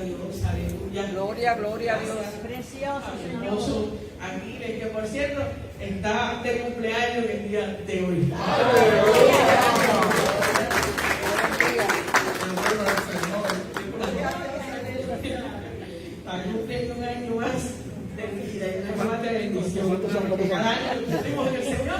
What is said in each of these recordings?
Dios, aleluya. Gloria, gloria a Dios. Precioso, Hermoso Aquiles, que por cierto está de cumpleaños el día de hoy. Para cumplir un año más de vida y una más de bendición. Cada año que cumplimos en el Señor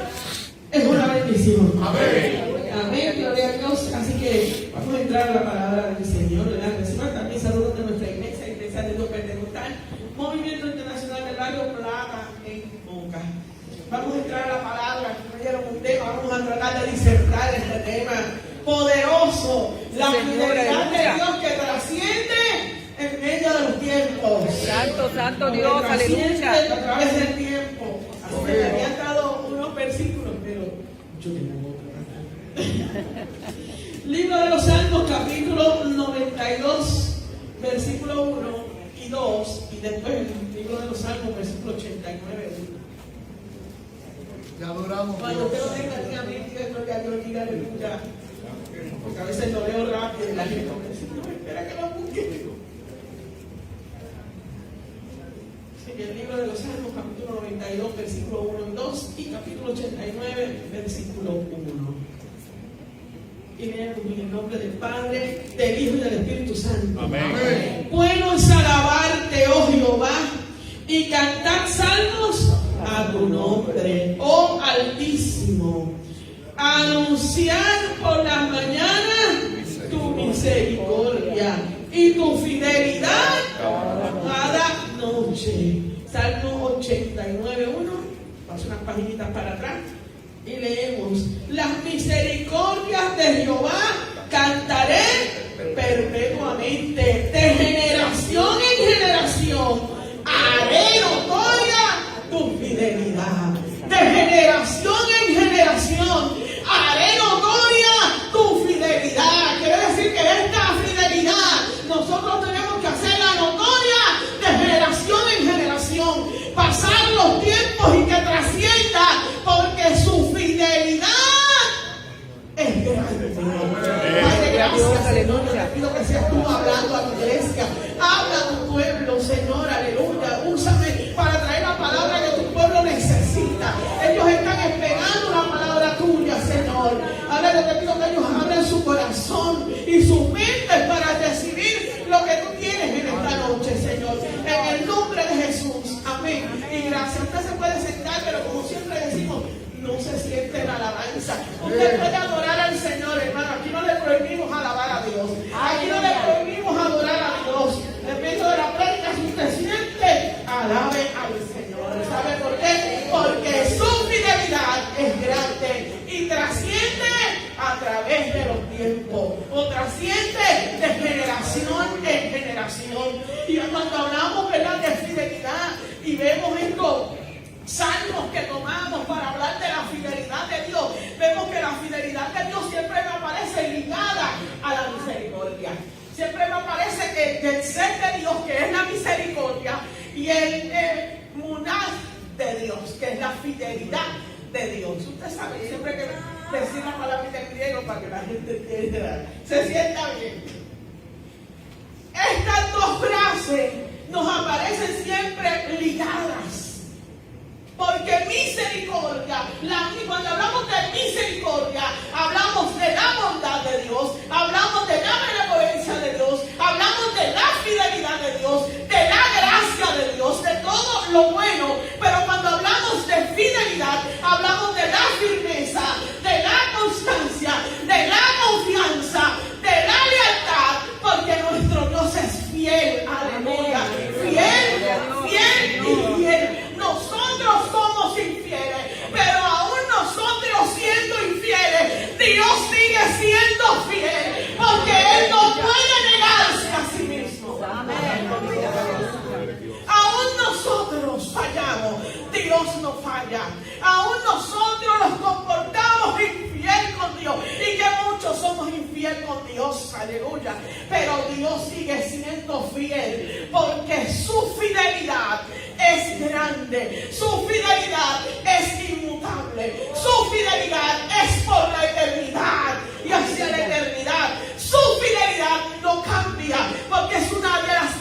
es una bendición. Amén. Amén, gloria a Dios. Así que vamos a entrar a la palabra del Señor, ¿verdad? Reciban también saludos de nuestra iglesia de Dios Pentecostal, Movimiento Internacional del Barrio Plata en Moca. Vamos a entrar a la palabra, que me dieron un tema, vamos a tratar de disertar este tema poderoso, la fidelidad de Dios que trasciende en medio de los tiempos. Santo, santo Dios, aleluya. A través del tiempo. Así que me habían dado unos versículos, pero yo tengo otra. Libro de los Salmos, capítulo 92, versículo 1 y 2, y después el libro de los Salmos, versículo 89, 1. Te adoramos. Cuando usted lo tenga aquí a mí, gloria a Dios, diga aleluya. Porque a veces lo leo rápido y la gente me dice, no, espera que lo busque. Sí, el libro de los Salmos, capítulo 92, versículo 1 y 2, y capítulo 89, versículo 1. Y leemos en el nombre del Padre, del Hijo y del Espíritu Santo. Amén. Bueno es alabarte, oh Jehová, y cantar salmos a tu nombre, oh Altísimo. Anunciar por las mañanas tu misericordia y tu fidelidad cada noche. Salmo 89, 1. Paso unas paginitas para atrás. Y leemos: las misericordias de Jehová cantaré perpetuamente, de generación en generación haré notoria tu fidelidad. De generación en generación haré notoria tu fidelidad. Quiere decir que esta fidelidad nosotros tenemos que hacerla notoria de generación en generación, pasar los tiempos y que trascienda, porque su fidelidad es grande. Padre, gracias, Señor. Te pido que seas tú hablando a tu iglesia. Habla a tu pueblo, Señor, aleluya. Úsame para traer la palabra que tu pueblo necesita. Ellos están esperando la palabra tuya, Señor. Ahora te pido que ellos abran su corazón y sus mentes para recibir lo que tú tienes en esta noche, Señor. En el nombre de Jesús. Amén. Y gracias. Usted se puede sentar, pero como siempre decimos, no se siente la alabanza. Usted puede adorar al Señor, hermano. Aquí no le prohibimos alabar a Dios. Aquí no le prohibimos adorar a Dios. Depende de la práctica, si usted siente, alabe al Señor. ¿Sabe por qué? Porque su fidelidad es grande y trasciende a través de los tiempos, o trasciende de generación en generación. Y cuando hablamos, ¿verdad?, de fidelidad y vemos esto, salmos que tomamos para hablar de la fidelidad de Dios, vemos que la fidelidad de Dios siempre me aparece ligada a la misericordia. Siempre me aparece que el ser de Dios, que es la misericordia, y el munaz de Dios, que es la fidelidad de Dios. Usted sabe, siempre que decir la palabra en griego para que la gente entienda, se sienta bien. Estas dos frases nos aparecen siempre ligadas. Porque misericordia, cuando hablamos de misericordia, hablamos de la bondad de Dios, hablamos de la benevolencia de Dios, hablamos de la fidelidad de Dios, de la gracia de Dios, de todo lo bueno. Pero cuando hablamos de fidelidad, hablamos de la firmeza, de la constancia, de la confianza, de la lealtad, porque nuestro Dios es fiel, aleluya, fiel y fiel. Nosotros somos infieles, pero aún nosotros siendo infieles, Dios sigue siendo fiel, porque Él no puede negarse a sí mismo. Aún nosotros fallamos, Dios no falla. Aún nosotros nos comportamos infiel con Dios, y que muchos somos infiel con Dios, aleluya. Pero Dios sigue siendo fiel, porque su fidelidad es grande, su fidelidad es inmutable, su fidelidad es por la eternidad y hacia la eternidad. Su fidelidad no cambia, porque es una de las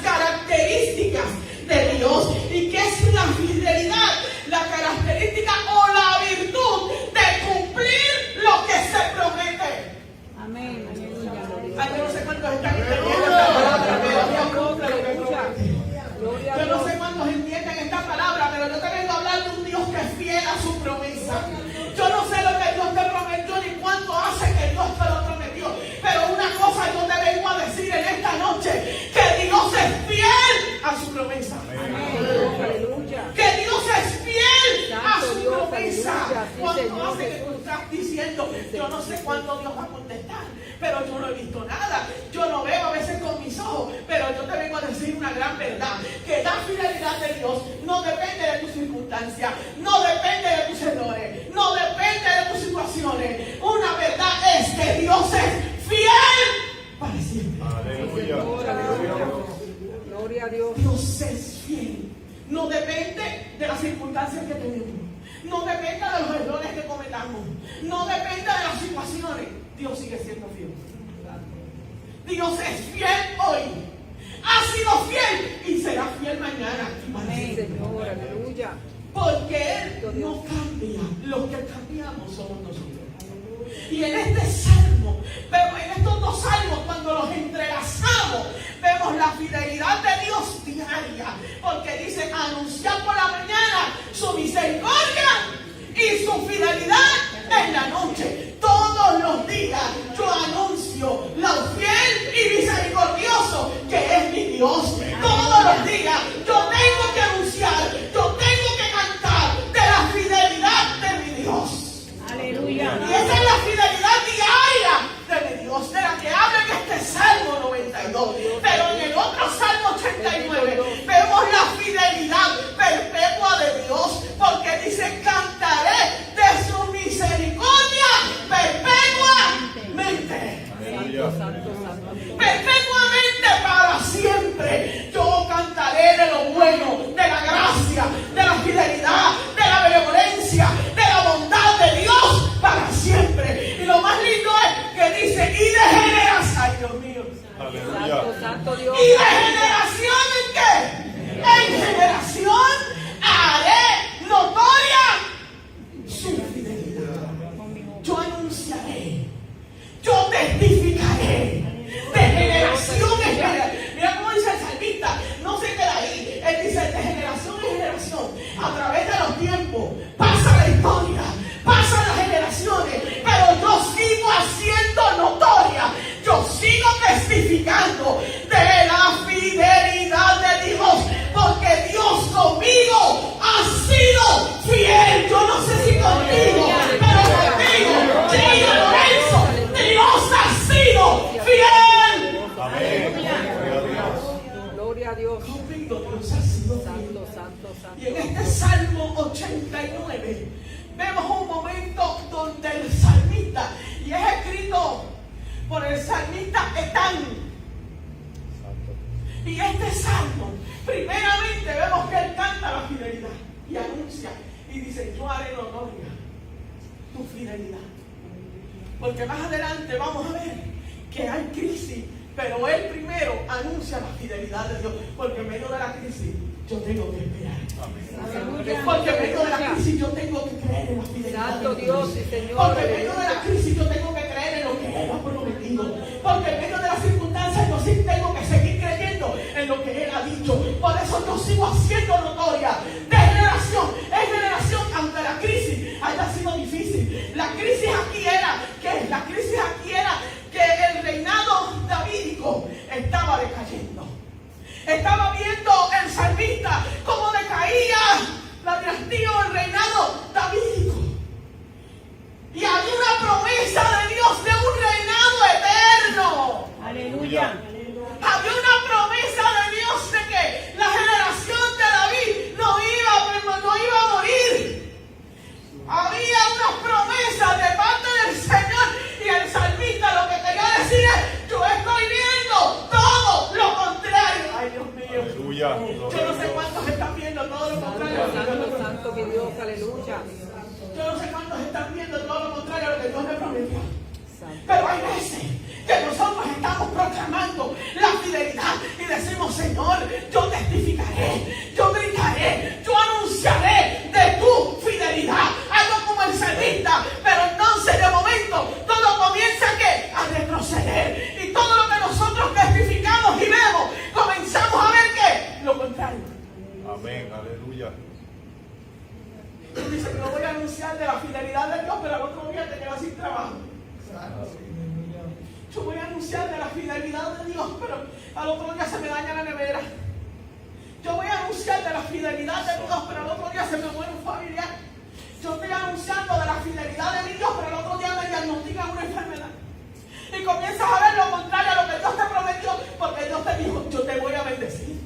diciendo, yo no sé cuándo Dios va a contestar, pero yo no he visto nada. Yo no veo a veces con mis ojos, pero yo te vengo a decir una gran verdad, que la fidelidad de Dios no depende de tus circunstancias, no depende de tus errores, no depende de tus situaciones. Una verdad es que Dios es fiel para siempre. Gloria a Dios. Dios es fiel. No depende de las circunstancias que tenemos. No depende de los errores que cometamos. No depende de las situaciones. Dios sigue siendo fiel. Dios es fiel hoy. Ha sido fiel y será fiel mañana. Amén, Señor. Aleluya. Porque Él no cambia. Los que cambiamos somos nosotros. Y en este salmo, pero en estos dos salmos, cuando los entrelazamos, vemos la fidelidad de Dios diaria. Porque dice, anunciar por la mañana su misericordia y su fidelidad en la noche. Todos los días yo anuncio lo fiel y misericordioso que es mi Dios. Todos los días yo tengo que anunciar, yo tengo que cantar de la fidelidad de mi Dios. Aleluya. Y esa es la fidelidad diaria de mi Dios, de la que habla en este Salmo 92. Pero en el otro Salmo 89 vemos la fidelidad perpetua de Dios, porque dice, cantaré de su misericordia perpetuamente. Perpetuamente para siempre. Yo cantaré de lo bueno, de la gracia, de la fidelidad, de la benevolencia, de la bondad de Dios para siempre. Y lo más lindo es que dice, y de generación, ay Dios mío, Santo, santo Dios. y de generación en qué, en generación haré notoria su fidelidad. Yo anunciaré, yo testificaré de generación en generación. Mira cómo dice el salmista, no se queda ahí. Él dice, de generación en generación, a través de los tiempos, pasa la historia, pasan las generaciones, pero yo sigo haciendo notoria, yo sigo testificando de la fidelidad de Dios, porque Dios conmigo ha sido fiel. Yo no sé si contigo, pero contigo, sí, Lorenzo, Dios ha sido fiel. Gloria a Dios. Conmigo Dios ha sido fiel. Santo, santo, santo. Y en este Salmo 89 vemos un momento donde el salmista, y es escrito por el salmista Etán, y este salmo, primeramente vemos que él canta la fidelidad y anuncia y dice, yo haré notoria tu fidelidad. Porque más adelante vamos a ver que hay crisis, pero él primero anuncia la fidelidad de Dios, porque en medio de la crisis yo tengo que esperar. Porque en medio de la crisis yo tengo que creer en la fidelidad Santo de Dios y Señor. Porque en medio de la crisis yo tengo que creer en lo que Él ha prometido. Porque en medio de las circunstancias yo sí tengo que seguir creyendo en lo que Él ha dicho. Por eso yo sigo haciendo notoria de generación en generación, aunque la crisis haya sido difícil. La crisis aquí era que el reinado davídico estaba decayendo. Estaba viendo el salmista cómo decaía la dinastía o el reinado davídico. Y había una promesa de Dios de un reinado eterno. Aleluya. Había una promesa de Dios de que la generación de David no iba a morir. Había una promesa de parte del Señor, y el salmista lo que quería decir es, yo estoy viendo todo lo contrario. Ay, Dios mío. Aleluya. Yo no sé cuántos están viendo todo lo contrario. Santo, santo, mi Dios. Aleluya. Yo no sé cuántos están viendo todo lo contrario a lo que Dios me prometió. Pero hay veces que nosotros estamos proclamando la fidelidad y decimos, Señor, yo testificaré, yo gritaré, yo anunciaré de tu fidelidad. Algo como el salmista, pero entonces de momento todo comienza a retroceder. Y todo lo que nosotros testificamos y vemos, comenzamos a ver que lo contrario. Amén, aleluya. Tú dices, no voy a anunciar de la fidelidad de Dios, pero al otro día te quedas sin trabajo. Yo voy a anunciar de la fidelidad de Dios, pero al otro día se me daña la nevera. Yo voy a anunciar de la fidelidad de Dios, pero al otro día se me muere un familiar. Yo estoy anunciando de la fidelidad de mi Dios, pero el otro día me diagnostican una enfermedad. Y comienzas a ver lo contrario a lo que Dios te prometió, porque Dios te dijo, yo te voy a bendecir.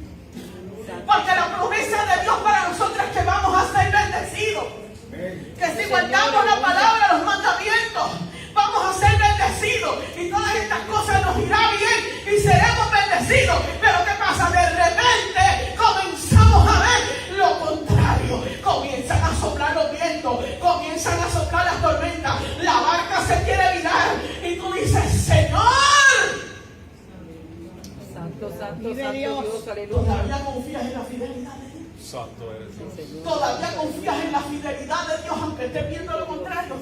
Porque la promesa de Dios para nosotros es que vamos a ser bendecidos. Que si guardamos la palabra, los mandamientos, vamos a ser bendecidos. Y todas estas cosas nos irá bien y seremos bendecidos. Pero ¿qué pasa? De repente comenzamos a ver lo contrario. Comienzan a soplar los vientos, comienzan a soplar las tormentas. La barca se quiere virar y tú dices, Señor, Santo, santo, Vive santo Dios. Dios, aleluya. todavía confías en la fidelidad de Dios. Santo eres Dios. Todavía confías en la fidelidad de Dios, aunque estés viendo lo contrario.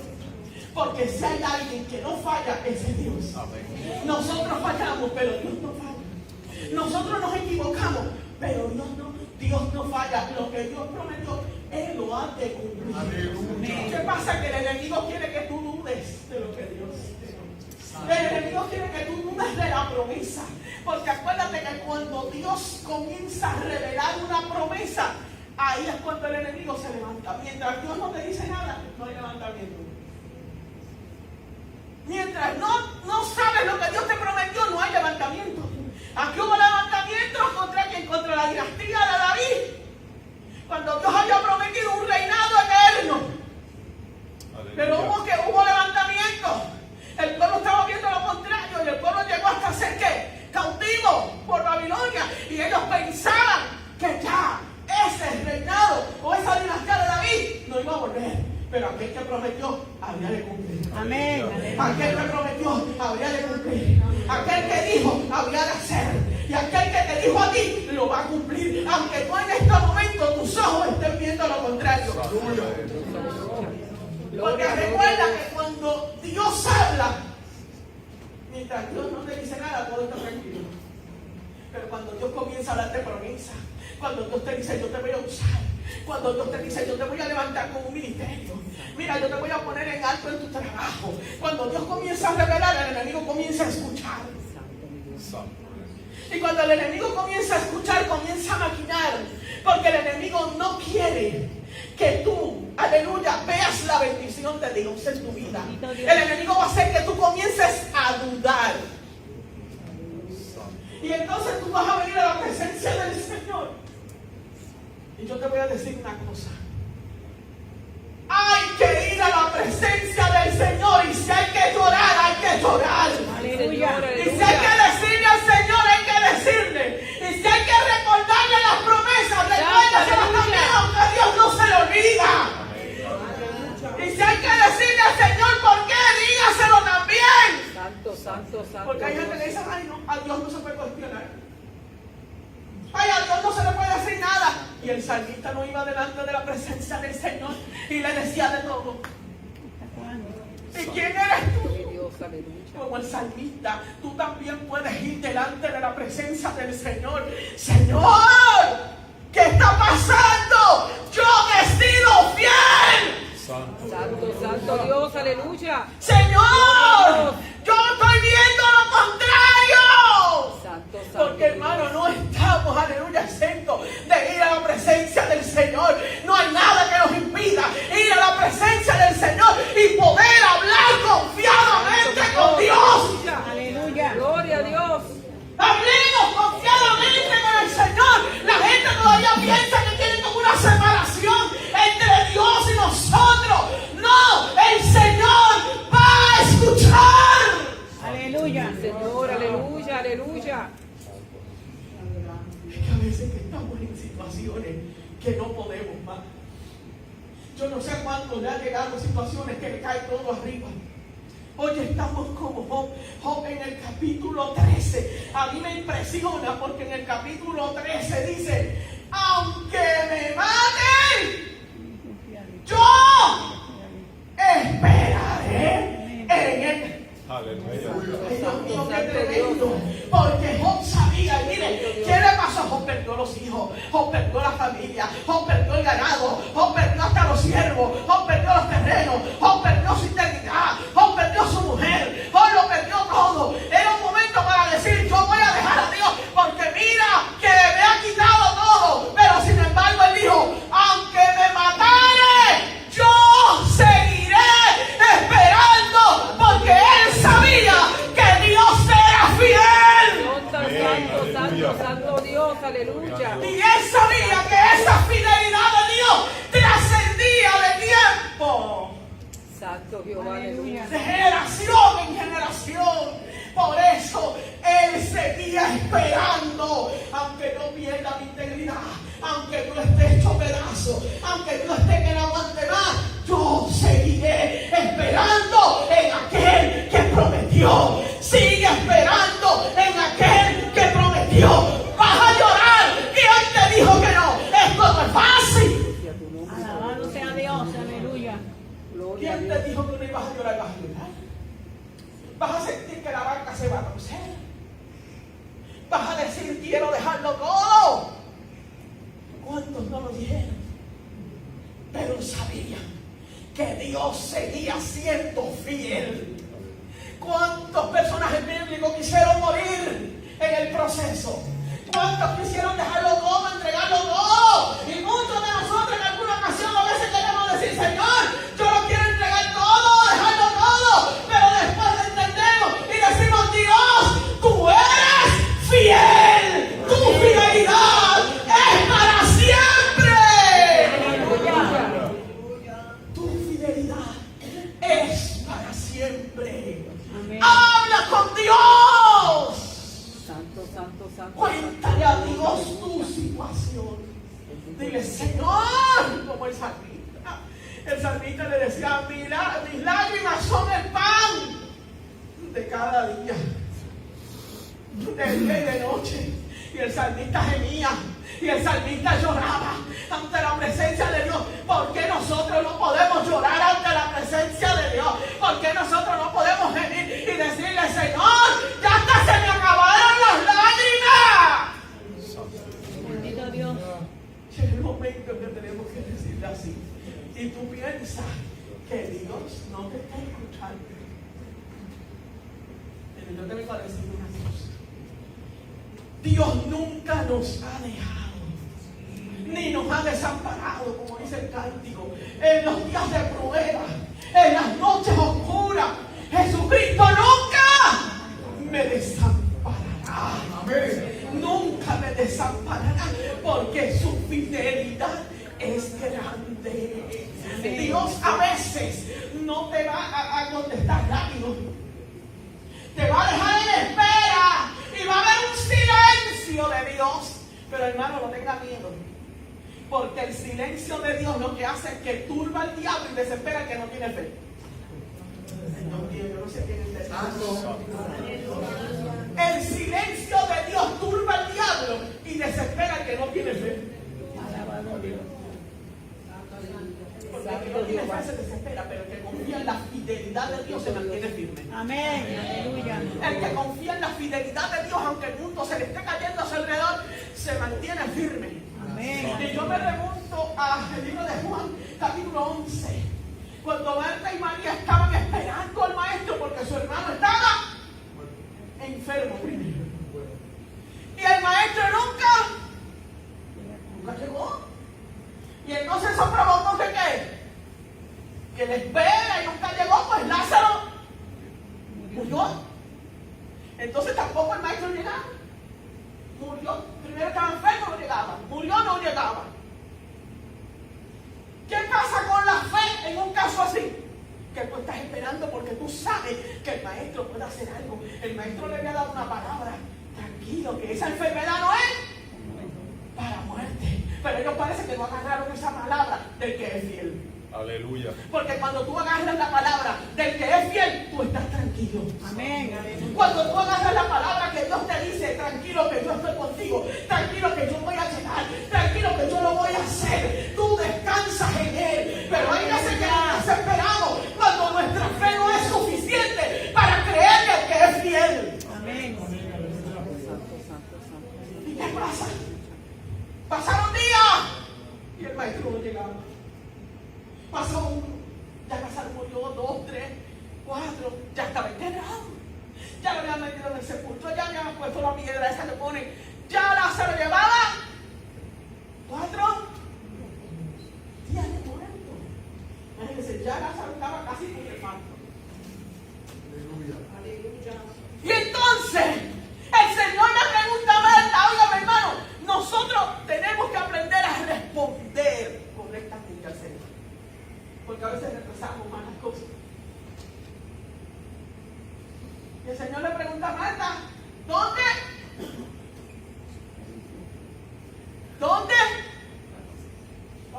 Porque si hay alguien que no falla, ese es Dios. Amén. Nosotros fallamos, pero Dios no falla. Nosotros nos equivocamos, pero Dios no falla. Lo que Dios prometió, Él lo ha de cumplir. Aleluya. ¿Qué pasa? Que el enemigo quiere que tú dudes de lo que Dios dijo. El enemigo quiere que tú dudes de la promesa. Porque acuérdate que cuando Dios comienza a revelar una promesa, ahí es cuando el enemigo se levanta. Mientras Dios no te dice nada, no hay levantamiento. Mientras no sabes lo que Dios te prometió, no hay levantamiento. Aquí hubo levantamiento contra quién, contra la dinastía de David. Cuando Dios había prometido un reinado eterno. Pero hubo levantamiento. El pueblo estaba viendo lo contrario y el pueblo llegó hasta ser ¿qué? Cautivo por Babilonia. Y ellos pensaban que ya ese reinado o esa dinastía de David no iba a volver. Pero aquel que prometió habría de cumplir. Amén. Aquel que prometió habría de cumplir. Aquel que dijo habría de hacer. Y aquel que te dijo a ti lo va a cumplir. Aunque tú en este momento tus ojos estén viendo lo contrario. Porque recuerda que cuando Dios habla, mientras Dios no te dice nada, todo está tranquilo. Pero cuando Dios comienza a hablarte promesa, cuando Dios te dice yo te voy a usar, cuando Dios te dice yo te voy a levantar con un ministerio, mira yo te voy a poner en alto en tu trabajo, cuando Dios comienza a revelar, el enemigo comienza a escuchar. Y cuando el enemigo comienza a escuchar, comienza a maquinar, porque el enemigo no quiere que tú, aleluya, veas la bendición de Dios en tu vida. El enemigo va a hacer que tú comiences a dudar. Y entonces tú vas a venir a la presencia del Señor. Y yo te voy a decir una cosa. Hay que ir a la presencia del Señor. Y si hay que llorar, hay que llorar. Aleluya. Y si hay que decirle al Señor, hay que decirle. Y si hay que recordarle las promesas, recuérdaselas también, aunque Dios no se lo olvida. Y si hay que decirle al Señor por qué, dígaselo también. Santo, santo, santo. Porque hay gente que dice, ay no, a Dios no se puede cuestionar. Ay, a Dios no se le puede decir nada. Y el salmista no iba delante de la presencia del Señor y le decía de todo. ¿Y quién eres tú? Dios, aleluya. Como el salmista, tú también puedes ir delante de la presencia del Señor. Señor, ¿qué está pasando? Yo he sido fiel. Santo, santo Dios, aleluya. Señor, yo estoy viendo lo contrario. Santo, santo. Porque hermano, no estamos, aleluya, exentos de ir a la presencia del Señor. No hay nada que nos impida ir a la presencia del Señor y poder hablar confiadamente con Dios. Aleluya. Gloria a Dios. Hablemos confiadamente con el Señor. La gente todavía piensa que tiene como una separación entre Dios y nosotros. No, el Señor va a escuchar. Aleluya. Señor, aleluya, aleluya. Es que a veces que estamos en situaciones que no podemos más. Yo no sé cuánto le ha llegado situaciones que le cae todo arriba. Hoy estamos como Job. Job en el capítulo 13. A mí me impresiona porque en el capítulo 13 dice, aunque me maten, yo esperaré en él. Aleluya. Ay, Dios mío, qué tremendo. Porque Job sabía, y mire, ¿qué le pasó? Job perdió los hijos, Job perdió la familia, Job perdió el ganado, Job perdió hasta los siervos, Job perdió los terrenos, Job perdió su integridad, Job perdió su mujer, Job lo perdió todo. Era un momento para decir, yo voy a dejar a Dios, porque mira que me ha quitado todo. Pero sin embargo él dijo, aunque me matare, yo Santo Dios, aleluya. Y él sabía que esa fidelidad de Dios trascendía de tiempo, Santo Jehová, aleluya. de generación en generación. Por eso él seguía esperando, aunque no pierda mi integridad, aunque yo esté hecho pedazo, aunque yo esté que no aguante más, yo seguiré esperando en aquel que prometió. Sigue esperando en aquel que prometió. Vas a llorar. ¿Quién te dijo que no? Esto no es fácil. Alabado sea Dios, aleluya. Gloria a ¿Quién Dios. te dijo que no ibas a llorar? Vas a llorar. Vas a sentir que la barca se va a torcer. Vas a decir, quiero dejarlo todo. ¿Cuántos no lo dijeron? Pero sabían que Dios seguía siendo fiel. ¿Cuántos personajes bíblicos quisieron morir en el proceso? ¿Cuántos quisieron dejarlo todo, entregarlo todo? Y muchos de nosotros en alguna ocasión a veces queremos decir, Señor, yo lo quiero entregar todo, dejarlo todo. Pero después entendemos y decimos, Dios, tú eres fiel. Tu fidelidad es para siempre. Tu fidelidad es para siempre. Amén. Habla con Dios. Santo, santo, santo. Cuéntale a Dios tu situación. Dile, Señor, como el salmista. El salmista le decía, mis lágrimas son el pan de cada día, de día y de noche. Y el salmista gemía. Y el salmista lloraba ante la presencia de Dios. ¿Por qué nosotros no podemos llorar ante la presencia de Dios? ¿Por qué nosotros no podemos gemir y decirle, Señor, ya hasta se me acabaron las lágrimas? Bendito Dios. Llega el momento en que tenemos que decirle así. Y tú piensas que Dios no te está escuchando. Pero yo te vengo a decir una cosa. Dios nunca nos ha dejado, ni nos ha desamparado, como dice el cántico, en los días de prueba, en las noches oscuras. Jesucristo nunca me desamparará. Nunca me desamparará, porque su fidelidad es grande. Dios a veces no te va a contestar rápido. Te va a dejar en espera y va a haber un silencio de Dios. Pero hermano, no tenga miedo, porque el silencio de Dios lo que hace es que turba al diablo y desespera al que no tiene fe. Yo no sé quién es el silencio de Dios turba al diablo y desespera al que no tiene fe. Porque el que no tiene fe se desespera, pero el que confía en la fidelidad de Dios se mantiene firme. Amén. Aleluya. El que confía en la fidelidad de Dios, aunque el mundo se le esté cayendo a su alrededor, se mantiene firme. Amén. Y yo me remonto al libro de Juan, capítulo 11, cuando Marta y María estaban esperando al maestro porque su hermano estaba enfermo primero. Y el maestro nunca llegó. Y entonces eso provocó que ¿qué? Que le espera y nunca llegó, pues Lázaro murió. Entonces tampoco el maestro llegaba. Murió. Primero estaba enfermo, no llegaba. Murió, no llegaba. ¿Qué pasa con la fe en un caso así? Que tú estás esperando porque tú sabes que el maestro puede hacer algo. El maestro le había dado una palabra. Tranquilo, que esa enfermedad no es para muerte. Pero ellos parece que no agarraron esa palabra del que es fiel. Aleluya. Porque cuando tú agarras la palabra del que es fiel, tú estás tranquilo. Amén. Cuando tú agarras la palabra que Dios te dice, tranquilo que yo estoy contigo, tranquilo que yo voy a llegar, tranquilo que yo lo voy a hacer, tú descansas en Él. Pero hay veces que nos desesperamos cuando nuestra fe no es suficiente para creer que el que es fiel. Amén. ¿Y qué pasa? Pasaron días y el maestro no llegaba. Pasó uno, ya pasaron murió 2, 3, 4, ya estaba enterrado. Ya lo habían metido en el sepulcro, ya habían puesto la piedra esa que ponen. Ya Lázaro llevaba 4 días de muerto. Imagínense, ya Lázaro estaba casi putrefacto. Y entonces el Señor le pregunta a Marta, oiga mi hermano,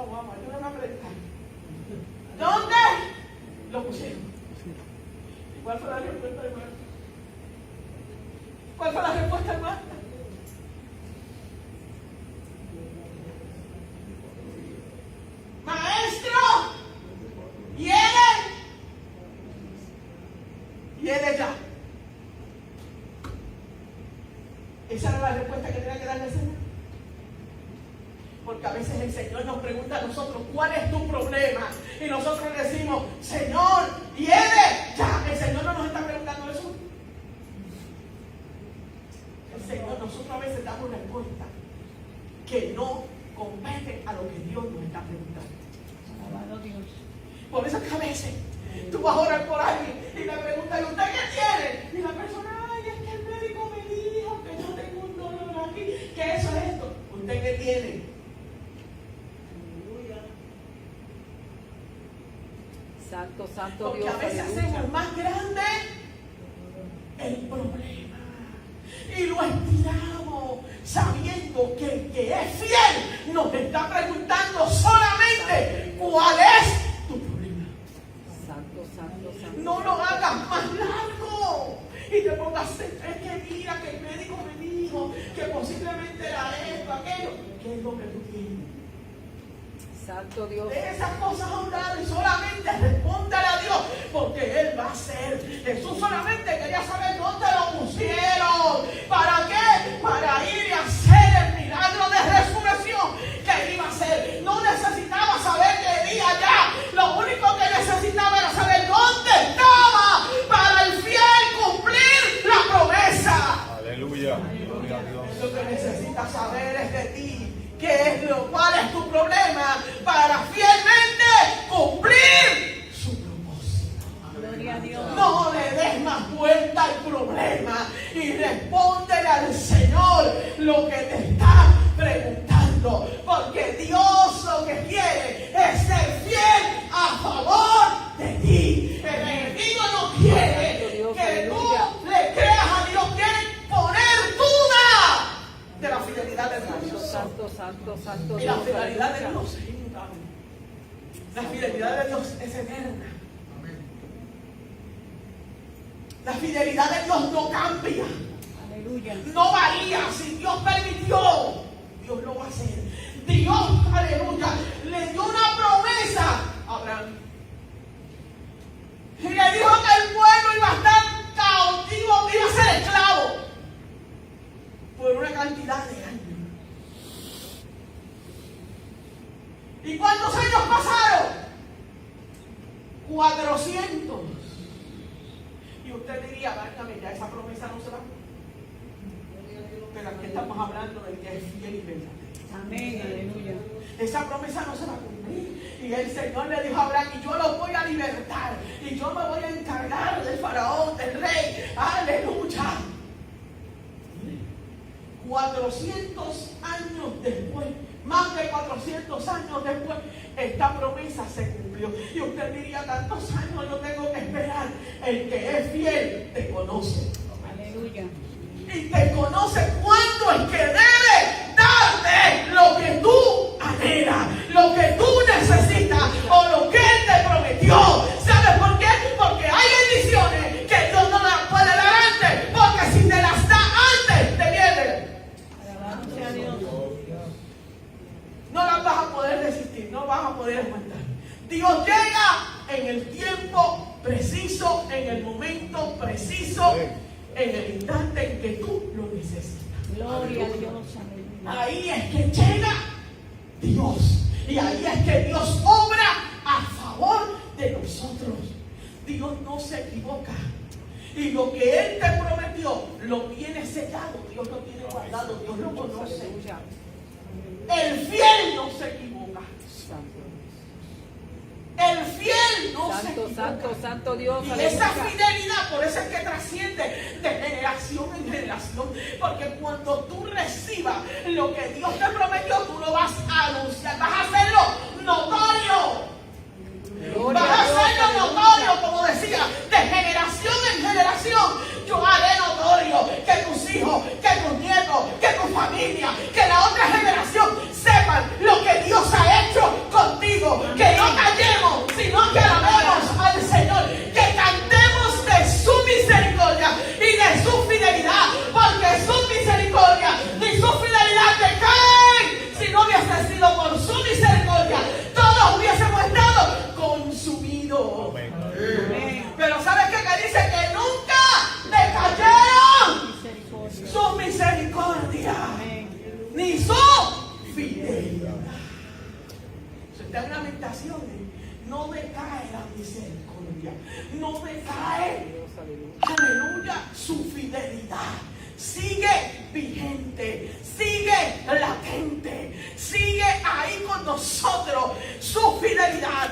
Vamos, ayúdame a predicar. ¿Dónde lo pusieron? ¿Y cuál fue la respuesta de Marta? ¿Cuál fue la respuesta de Marta? Maestro, ¿hiere ya? Esa era la respuesta que tenía que darle el Señor. Porque a veces el Señor nos pregunta a nosotros, ¿cuál es tu problema? Y nosotros le decimos, Señor, ¿hiere ya? El Señor no nos está preguntando eso. El Señor, nosotros a veces damos respuesta que no compete a lo que Dios nos está preguntando. Alabado Dios. Por eso es que a veces tú vas a orar por alguien y le preguntas, ¿y usted qué tiene? Y la persona, ay, es que el médico me dijo que yo tengo un dolor aquí, que eso es esto. ¿Usted qué tiene? Santo, santo Porque Dios, a veces aleluya. hacemos más grande el problema y lo estiramos sabiendo que el que es fiel nos está preguntando solamente cuál es tu problema. Santo, santo, santo. No lo hagas más largo y te pongas, es que mira que el médico me dijo que posiblemente era esto, aquello. ¿Qué es lo que tú tienes? Santo Dios. De esas cosas a un lado y solamente respóndale a Dios, porque Él va a hacer. Jesús solamente quería saber dónde lo pusieron. ¿Para qué? Para ir y hacer el milagro de resurrección que iba a hacer. No necesitaba saber qué día ya. Lo único que necesitaba era saber dónde estaba para el fiel cumplir la promesa. Aleluya. Gloria a Dios. Lo que necesitas saber es de ti. ¿Cuál es tu problema? Para fielmente cumplir su propósito. Gloria a Dios. No le des más vuelta al problema y respóndele al Señor lo que te está preguntando. Porque Dios lo que quiere es ser fiel a favor de ti. El enemigo no quiere que tú le creas a Dios. Quiere poner duda de la fidelidad de Dios. Santo, santo, santo Y la Dios, fidelidad de aleluya. Dios es inmutable. La fidelidad de Dios es eterna. La fidelidad de Dios no cambia, Aleluya. no varía. Si Dios permitió, Dios lo va a hacer. Dios, aleluya, le dio una promesa a Abraham. Y le dijo que el pueblo iba a estar cautivo, iba a ser esclavo por una cantidad de años. ¿Y cuántos años pasaron? 400. Y usted diría, válgame, ya esa promesa no se va a cumplir. Pero aquí estamos hablando del que es fiel y verdadero. Amén. Aleluya. Esa promesa no se va a cumplir. Y el Señor le dijo a Abraham, y yo los voy a libertar. Y yo me voy a encargar del faraón, del rey. Aleluya. 400 años después, más de 400 años después, esta promesa se cumplió. Y usted diría, tantos años yo tengo que esperar. El que es fiel te conoce. Aleluya. Y te conoce cuándo es que debe darte lo que tú anhelas, lo que tú necesitas o lo que Él te prometió. ¿Sabes por qué? Porque hay bendiciones que Dios no las puede dar antes, porque si te las da antes, te pierden. Alabado sea Dios. No las vas a poder resistir, no vas a poder aguantar. Dios llega en el tiempo preciso, en el momento preciso, en el instante en que tú lo necesitas. Gloria a Dios. Aleluya. Ahí es que llega Dios. Y ahí es que Dios obra a favor de nosotros. Dios no se equivoca. Y lo que Él te prometió, lo tiene sellado. Dios lo tiene guardado. Dios lo conoce. Aleluya. El fiel no se equivoca. El fiel no se Santo, equivoca. santo, santo Dios, Y esa aleluya. fidelidad, por eso es que trasciende de generación en generación. Porque cuando tú recibas lo que Dios te prometió, tú lo vas a anunciar, vas a hacerlo notorio. Gloria Vas a a Dios, hacerlo aleluya. notorio, como decía, de generación en generación. Yo haré notorio que tus hijos, que tus nietos, que tu familia, que la otra generación sepan lo que Dios ha hecho con ni su fidelidad. Si usted en Lamentaciones, no decae la misericordia, no decae, aleluya, su fidelidad. Sigue vigente, sigue latente, sigue ahí con nosotros. Su fidelidad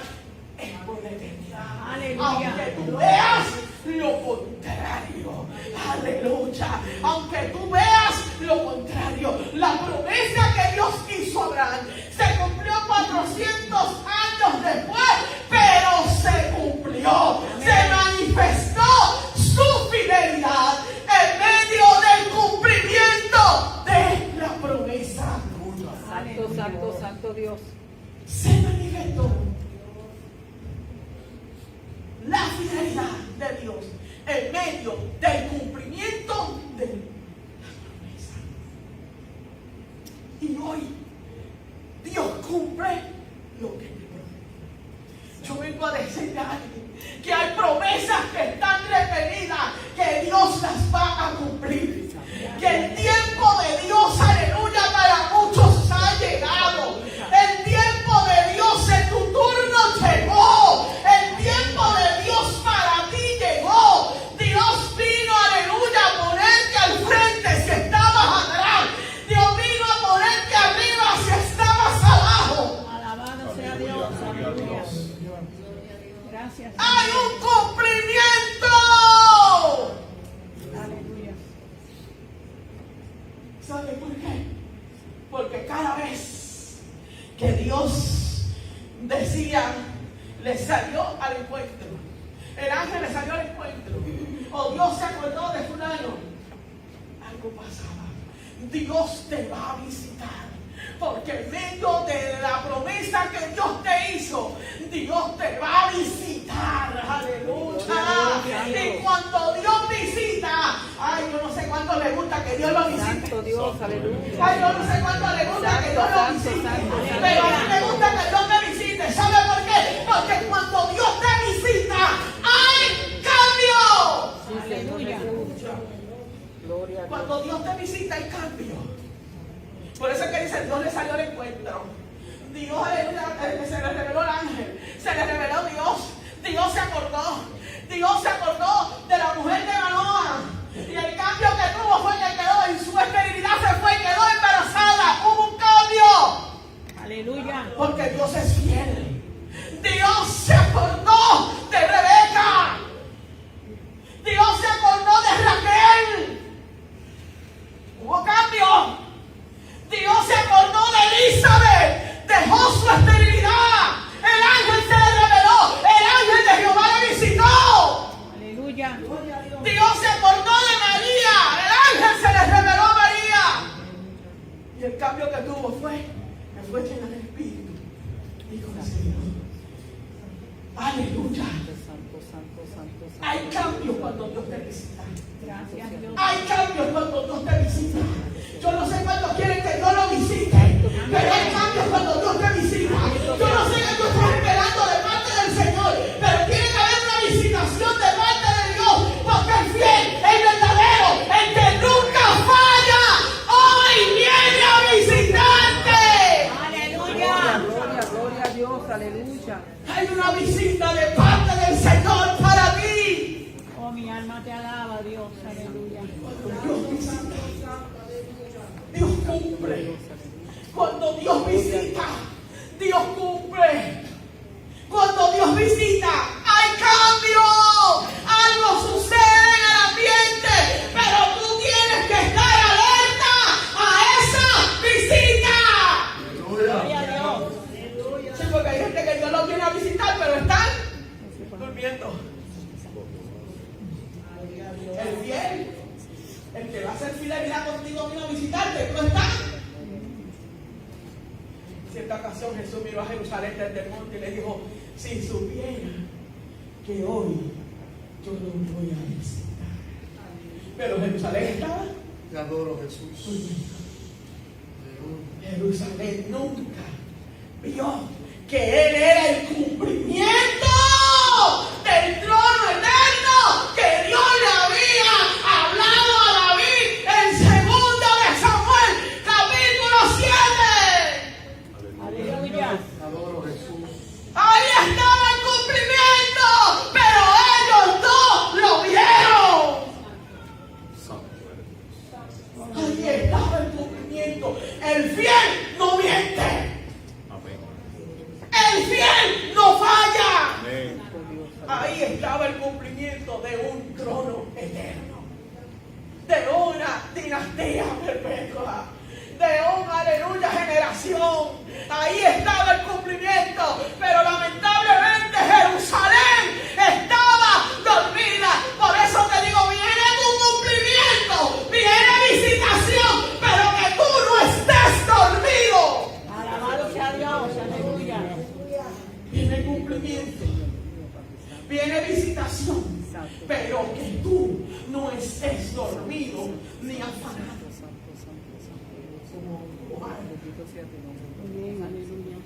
es por la eternidad. Aleluya. Aunque tú veas lo contrario, aleluya. Aunque tú veas lo contrario, la promesa que Dios hizo a Abraham se cumplió 400 años después, pero se cumplió, se manifestó su fidelidad en medio del cumplimiento de la promesa. Santo, santo, santo Dios. Se manifestó la fidelidad de Dios en medio del cumplimiento de la promesa. Y hoy Dios cumple lo que te promete. Yo vengo a decirle a alguien que hay promesas que están retenidas, que Dios las va a cumplir. Que el tiempo de Dios, aleluya, para muchos ha llegado. El tiempo de Dios en tu turno llegó. El tiempo de Dios para ti llegó. Dios vino, aleluya, a ponerte al frente si estabas atrás. Dios vino a ponerte arriba si estabas abajo. Alabado sea Dios. Aleluya. Gracias. Hay un cumplimiento. Aleluya. ¿Sabe por qué? Porque cada vez que Dios decía, le salió al encuentro, el ángel le salió al encuentro, o Dios se acordó de fulano, algo pasaba. Dios te va a visitar, porque en medio de la promesa que Dios te hizo, Dios te va a visitar. Aleluya. Y cuando Dios visita, ay, yo no sé cuánto le gusta que Dios lo visite. Santo Dios, aleluya. Ay, yo no sé cuánto le gusta que Dios lo Santo, visite. santo, santo. Pero a mí me gusta que Dios me visite. ¿Sabe por qué? Porque cuando Dios te visita, hay cambio. Sí, Señor Aleluya. Jesús. Gloria a Dios. Cuando Dios te visita, hay cambio. Por eso es que dice, Dios le salió al encuentro. Dios, aleluya, se le reveló el ángel. Se le reveló Dios. Dios se acordó. Dios se acordó de la mujer de Manoah. Y el cambio que tuvo fue que quedó en su esterilidad, se fue y quedó embarazada. Hubo un cambio. Aleluya. Porque Dios es fiel. Dios se acordó de Rebeca. Dios se acordó de Raquel. Hubo cambio. Dios se acordó de Elizabeth. Dejó su esterilidad. El ángel se le reveló. El ángel de Jehová le visitó. Aleluya. Dios se acordó de María. El ángel se le reveló a María. Y el cambio que tuvo fue que fue llena del Espíritu y con el Señor. Aleluya. Santo, santo, santo, santo. Hay cambios cuando Dios te visita. Gracias Dios. Hay cambios cuando Dios te visita. Yo no sé cuántos quieren que Dios lo visite, pero hay cambios cuando Dios te visita. Yo no sé qué tú estás esperando de parte del Señor, pero tiene que haber una visitación de parte de Dios, porque el fiel, el verdadero, el que nunca falla, hoy viene a visitarte. Aleluya. Gloria, gloria a Dios, aleluya. Hay una visita de parte del Señor para ti. Oh, mi alma te alaba, Dios. Aleluya. Dios visita. Dios cumple. Cuando Dios visita, Dios cumple. Cuando Dios visita, hay cambio. Algo sucede en el ambiente, pero tú tienes que estar alerta a esa visita. Gloria a Dios. Sí, porque hay gente que Dios los viene a visitar, pero están durmiendo. El fiel, el que va a hacer fidelidad contigo, vino a visitarte, ¿no está? Cierta ocasión Jesús miró a Jerusalén desde el monte y le dijo, si supiera que hoy yo no voy a visitar. Pero Jerusalén estaba Te adoro, Jesús. durmiendo. Aleluya. Jerusalén nunca vio que Él era el cumplimiento del trono eterno que Dios le había hablado a David en 2 de Samuel, capítulo fiel no miente. Amén. El fiel no falla. Amén. Ahí estaba el cumplimiento de un trono eterno, de una dinastía perpetua, de una aleluya generación. Ahí estaba el cumplimiento, pero lamentablemente Jerusalén estaba dormida. Por eso te digo, viene tu cumplimiento, viene visitación, pero que tú no estés dormido. Alabado sea Dios. Aleluya. Viene cumplimiento, viene visitación, pero que tú no estés dormido ni afanado. Amén. Aleluya.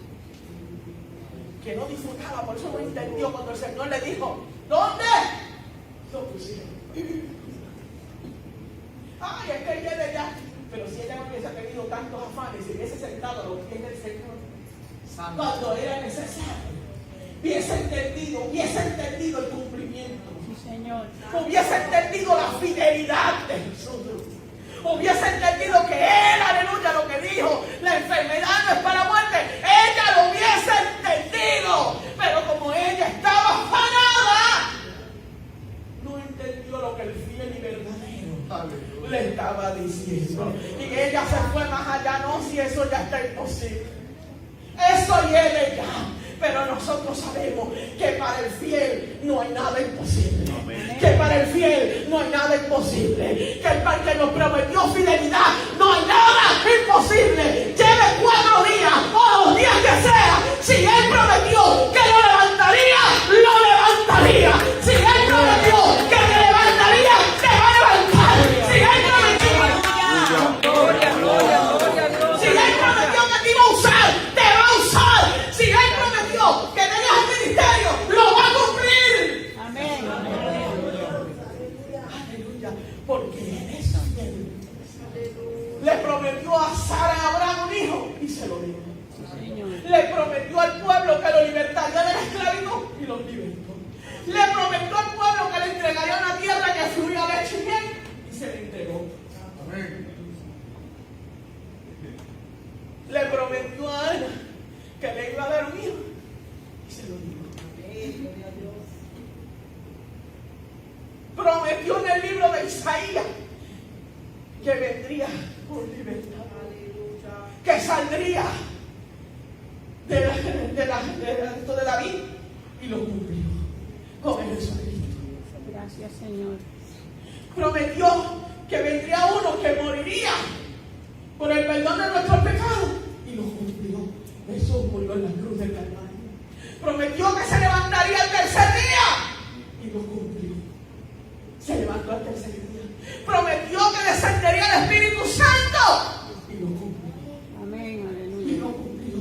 Que no disfrutaba, por eso no entendió cuando el Señor le dijo, ¿dónde? Lo pusieron. Ay, es que viene ya. Pero si ella no hubiese tenido tantos afanes, si hubiese sentado a los pies del Señor cuando era necesario, hubiese entendido el cumplimiento, Sí, Señor. hubiese entendido la fidelidad de Jesús, hubiese entendido que Él, aleluya, lo que dijo, la enfermedad no es para muerte, ella lo hubiese entendido, pero como ella estaba afanada, no entendió lo que el fiel y verdadero le estaba diciendo, y ella se fue más allá. No, si eso ya está imposible, eso hiere ya. Pero nosotros sabemos que para el fiel no hay nada imposible. Amén. Que para el fiel no hay nada imposible. Que el que nos prometió fidelidad, no hay nada imposible. Lleve 4 días o los días que sea. Si Él prometió que lo levantaría, lo levantaría. Si Él prometió que te levantaría, te va a levantar. Si Él prometió, si Él prometió que te iba a usar, te va a usar. Si Él prometió que tenías un ministerio, lo va a cumplir. Amén. Aleluya, porque Él es fiel. Le prometió a Sara y a Abraham un hijo y se lo dio. Señor. Le prometió al pueblo que lo libertaría de la esclavitud y los libertó. Le prometió al pueblo que le entregaría una tierra que fluía leche y miel y se le entregó. Amén. Le prometió a Ana que le iba a dar un hijo y se lo dio. Prometió en el libro de Isaías que vendría por libertad, que saldría de David, y lo cumplió con el Jesucristo. Gracias, Señor. Prometió que vendría uno que moriría por el perdón de nuestros pecados y lo cumplió. Jesús murió en la cruz del Calvario. Prometió que se levantaría el tercer día y lo cumplió. Se levantó al tercer día. Prometió que descendería el Espíritu Santo y lo cumplió. Amén. Y Aleluya. lo cumplió.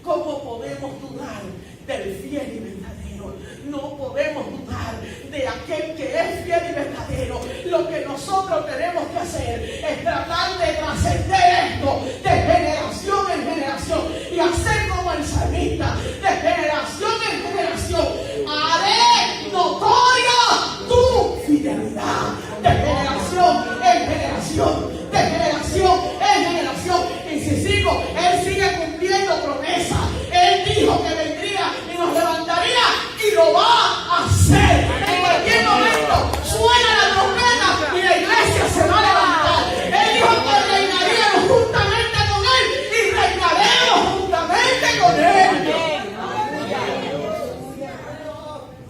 ¿Cómo podemos dudar del fiel y verdadero? No podemos dudar de aquel que es fiel y verdadero. Lo que nosotros tenemos que hacer es tratar de trascender esto de generación en generación y hacer como el salmista, de generación en generación. Haré notoria tu fidelidad, de generación en generación, de generación en generación. Y si sigo, Él sigue cumpliendo promesas. Él dijo que vendría y nos levantaría y lo va a hacer. En cualquier momento suena la trompeta y la iglesia se va a levantar. Él dijo que reinaríamos juntamente con Él y reinaremos juntamente con Él.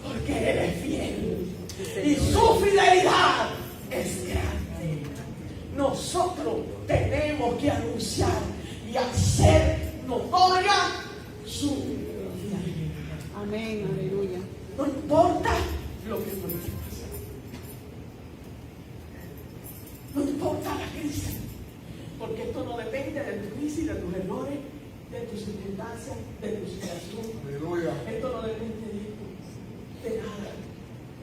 Porque Él es fiel y su fidelidad es grande. Nosotros tenemos que anunciar y hacer notoria su fidelidad. Amén. Aleluya. No importa lo que pueda pasar. No importa la crisis. Porque esto no depende de tu crisis, de tus errores, de tus circunstancias, de tu situación. Aleluya. Esto no depende de esto, de nada.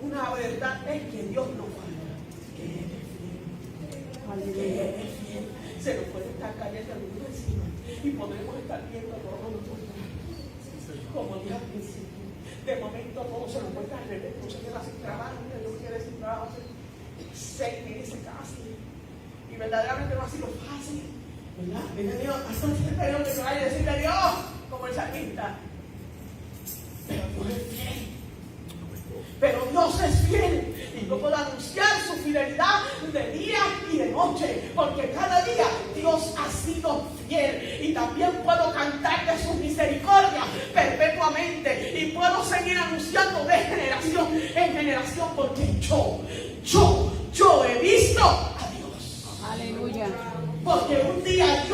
Una verdad es que Dios no falla, que Él es fiel. Que Aleluya. Él es fiel. Se nos puede estar cayendo el mundo encima y podemos estar viendo todo lo contrario. Como dije al principio, de momento todo se nos puede caer al revés. Muchas veces sin trabajo, yo quiero sin trabajo hace 6 meses casi. Y verdaderamente no ha sido fácil. ¿verdad? Dice Dios, hasta tenemos que llorar y decirle a Dios, como el salmista. Pero Dios es fiel. Pero Dios es fiel y yo puedo anunciar su fidelidad de día y de noche, porque cada día Dios ha sido fiel, y también puedo cantar de su misericordia perpetuamente y puedo seguir anunciando de generación en generación, porque yo he visto a Dios. Aleluya. Porque un día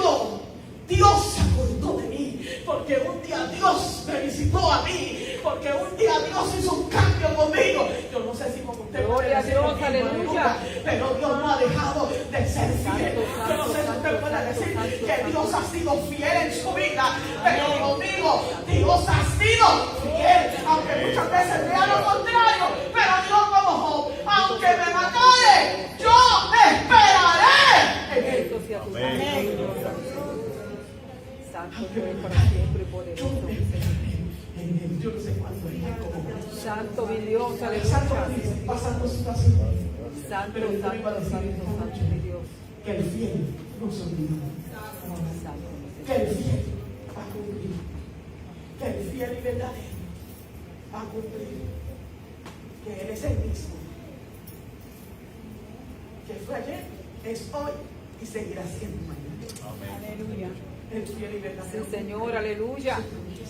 Dios se acordó de mí, porque un día Dios me visitó a mí, porque un día Dios hizo un cambio conmigo. Yo no sé si con usted puede Gloria a decir Dios, lo mismo, aleluya. pero Dios no ha dejado de ser fiel. Yo no sé si usted puede decir que Dios ha sido fiel en su vida, pero lo digo, Dios ha sido fiel, aunque muchas veces vea lo contrario. Pero Dios, como Job, aunque me matare, yo esperaré en él. Bendito sea tu Amén. nombre. Santo tú eres para siempre y poderoso, mi Señor. Yo no sé cuándo es como Santo mi Dios, Santo aleluya. pasando situaciones, Santo, pero yo santo, vengo a decir santo, esta santo noche mi Dios. que el fiel no se olvida, Santo mi que el Señor. fiel va a cumplir, que el fiel y verdadero va a cumplir, que Él es el mismo, que fue ayer, es hoy y seguirá siendo mañana. Amén. Aleluya. El fiel y verdadero. Sí, Señor, aleluya.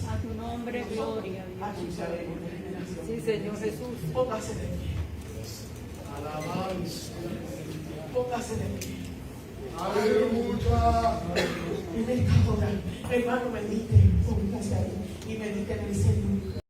A tu nombre, gloria. Aquí Dios. estaremos de generación. Sí, Señor Jesús. Póngase de pie, Alabanza. póngase de pie. Aleluya. En esta hora, hermano, medite, póngase ahí y medite en el Señor.